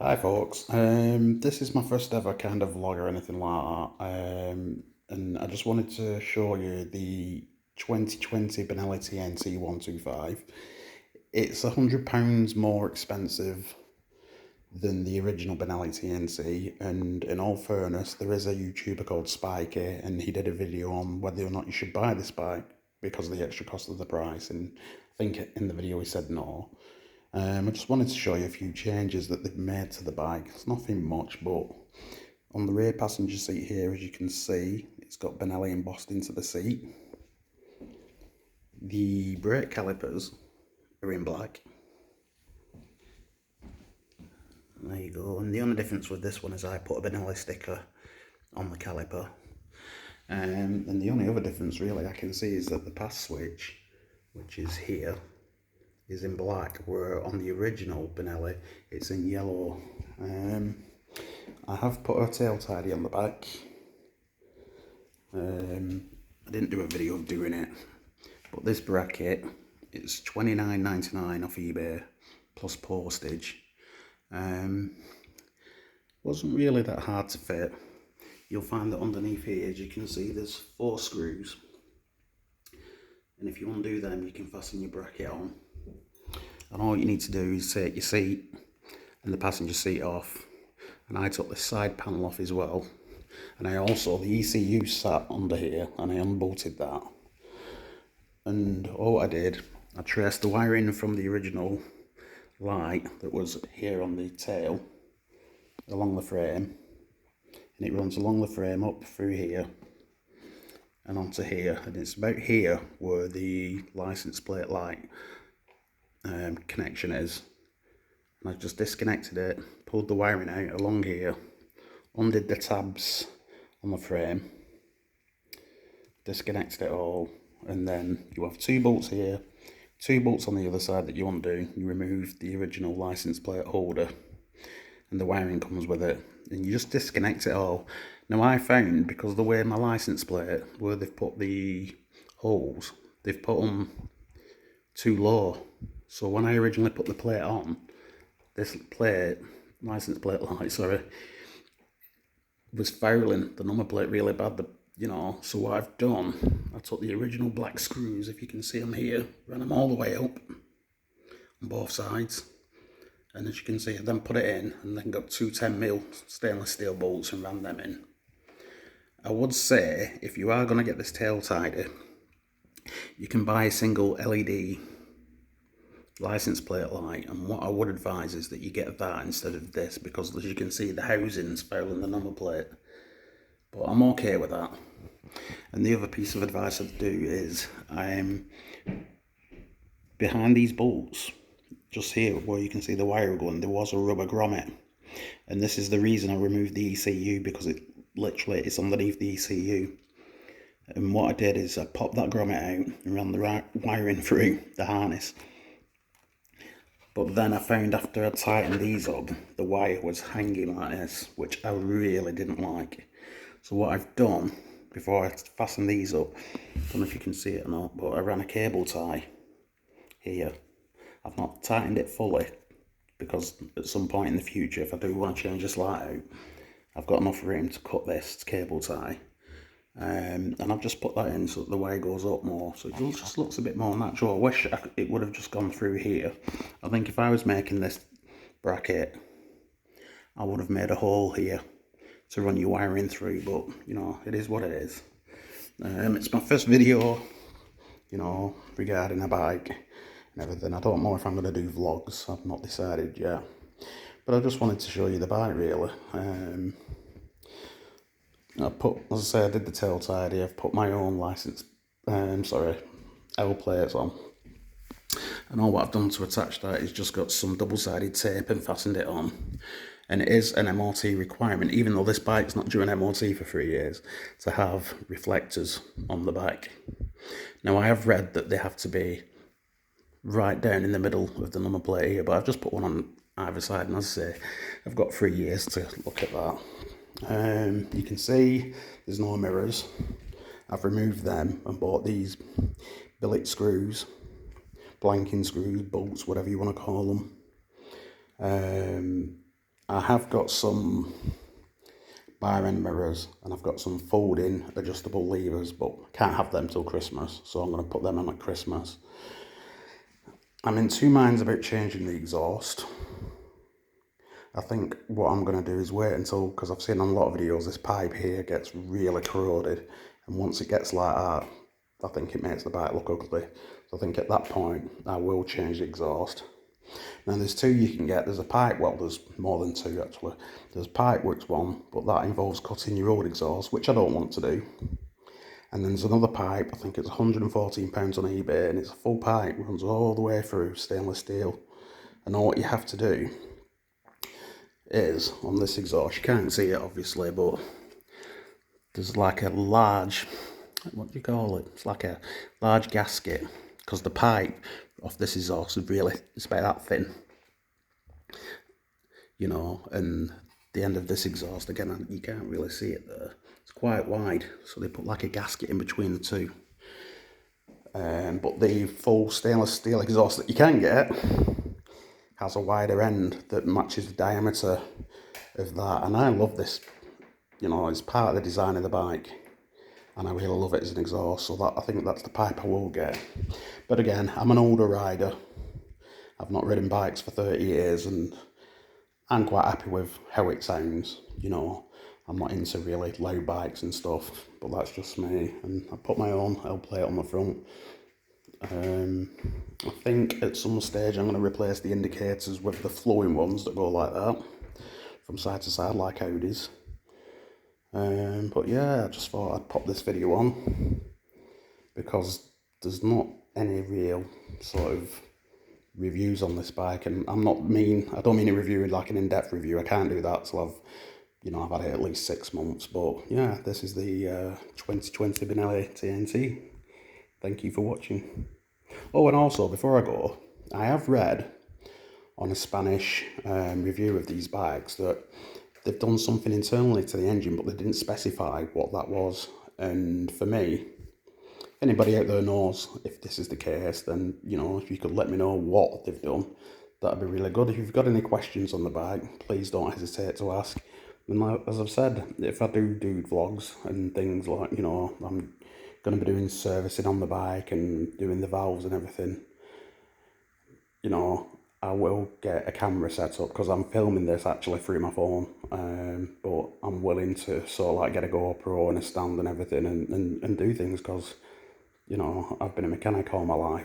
Hi folks, this is my first ever kind of vlog or anything like that, and I just wanted to show you the 2020 Benelli TNT 125. It's £100 more expensive than the original Benelli TNT, and in all fairness, there is a YouTuber called Spikey, and he did a video on whether or not you should buy this bike because of the extra cost of the price, and I think in the video he said no. I just wanted to show you a few changes that they've made to the bike. It's nothing much, but on the rear passenger seat here, as you can see, it's got Benelli embossed into the seat. The brake calipers are in black. There you go. And the only difference with this one is I put a Benelli sticker on the caliper. And the only other difference really I can see is that the pass switch, which is here, is in black, where on the original Benelli it's in yellow. I have put a tail tidy on the back. I didn't do a video of doing it, but this bracket, it's $29.99 off eBay plus postage. Wasn't really that hard to fit. You'll find that underneath here, as you can see, there's 4 screws, and if you undo them you can fasten your bracket on. And all you need to do is take your seat and the passenger seat off, and I took the side panel off as well, and I also, the ECU sat under here and I unbolted that. And all I did, I traced the wiring from the original light that was here on the tail along the frame, and it runs along the frame up through here and onto here, and it's about here where the license plate light connection is. And I just disconnected it, pulled the wiring out along here, undid the tabs on the frame, disconnected it all, and then you have 2 bolts here, 2 bolts on the other side that you undo. You remove the original license plate holder and the wiring comes with it, and you just disconnect it all. Now I found, because of the way my license plate, where they've put the holes, they've put them too low. So when I originally put the plate on, this plate, license plate light, sorry, was fouling the number plate really bad, so what I've done, I took the original black screws, if you can see them here, ran them all the way up on both sides, and as you can see I then put it in, and then got 2 10mm stainless steel bolts and ran them in. I would say, if you are going to get this tail tidy, you can buy a single LED license plate light, and what I would advise is that you get that instead of this, because as you can see the housing's fouling the number plate, but I'm okay with that. And the other piece of advice I'd do is, behind these bolts, just here where you can see the wire going, there was a rubber grommet, and this is the reason I removed the ECU, because it literally is underneath the ECU. And what I did is I popped that grommet out and ran the wiring through the harness. But then I found after I tightened these up, the wire was hanging like this, which I really didn't like. So what I've done, before I fasten these up, I don't know if you can see it or not, but I ran a cable tie here. I've not tightened it fully, because at some point in the future, if I do want to change this light out, I've got enough room to cut this cable tie. And I've just put that in so that the wire goes up more, so it just looks a bit more natural. I wish it would have just gone through here. I think if I was making this bracket, I would have made a hole here to run your wiring through, but it is what it is. It's my first video, regarding a bike and everything. I don't know if I'm going to do vlogs, I've not decided yet, but I just wanted to show you the bike really. As I say, I did the tail tidy. I've put my own L plates on. And all what I've done to attach that is just got some double-sided tape and fastened it on. And it is an MOT requirement, even though this bike's not due an MOT for 3 years, to have reflectors on the bike. Now I have read that they have to be right down in the middle of the number plate here, but I've just put one on either side, and as I say, I've got 3 years to look at that. You can see there's no mirrors. I've removed them and bought these billet screws, blanking screws, bolts, whatever you want to call them. I have got some bar end mirrors and I've got some folding adjustable levers, but can't have them till Christmas, so I'm going to put them on at Christmas. I'm in two minds about changing the exhaust. I think what I'm going to do is wait until, because I've seen on a lot of videos, this pipe here gets really corroded, and once it gets like that, I think it makes the bike look ugly. So I think at that point, I will change the exhaust. Now there's two you can get. There's a pipe, well there's more than two actually. There's a Pipeworks one, but that involves cutting your old exhaust, which I don't want to do. And then there's another pipe, I think it's £114 on eBay, and it's a full pipe, runs all the way through, stainless steel. And all what you have to do is, on this exhaust, you can't see it obviously, but there's like a large, what do you call it? It's like a large gasket, because the pipe off this exhaust is really, it's about that thin. You know, and the end of this exhaust, again, you can't really see it there. It's quite wide, so they put like a gasket in between the two. But the full stainless steel exhaust that you can get has a wider end that matches the diameter of that. And I love this, you know, it's part of the design of the bike. And I really love it as an exhaust, so that, I think that's the pipe I will get. But again, I'm an older rider. I've not ridden bikes for 30 years, and I'm quite happy with how it sounds, you know. I'm not into really loud bikes and stuff, but that's just me. And I put my own L plate on the front. I think at some stage I'm going to replace the indicators with the flowing ones that go like that, from side to side like Audi's. But yeah, I just thought I'd pop this video on, because there's not any real sort of reviews on this bike, and I don't mean to review like an in-depth review. I can't do that till I've had it at least 6 months. But yeah, this is the 2020 Benelli TNT. Thank you for watching. Oh, and also before I go, I have read on a Spanish review of these bikes that they've done something internally to the engine, but they didn't specify what that was. And for me, if anybody out there knows if this is the case, then, you know, if you could let me know what they've done, that'd be really good. If you've got any questions on the bike, please don't hesitate to ask. And as I've said, if I do vlogs and things like, you know, I'm going to be doing servicing on the bike and doing the valves and everything, you know, I will get a camera set up, because I'm filming this actually through my phone, but I'm willing to sort of like get a GoPro and a stand and everything, and do things, because, you know, I've been a mechanic all my life.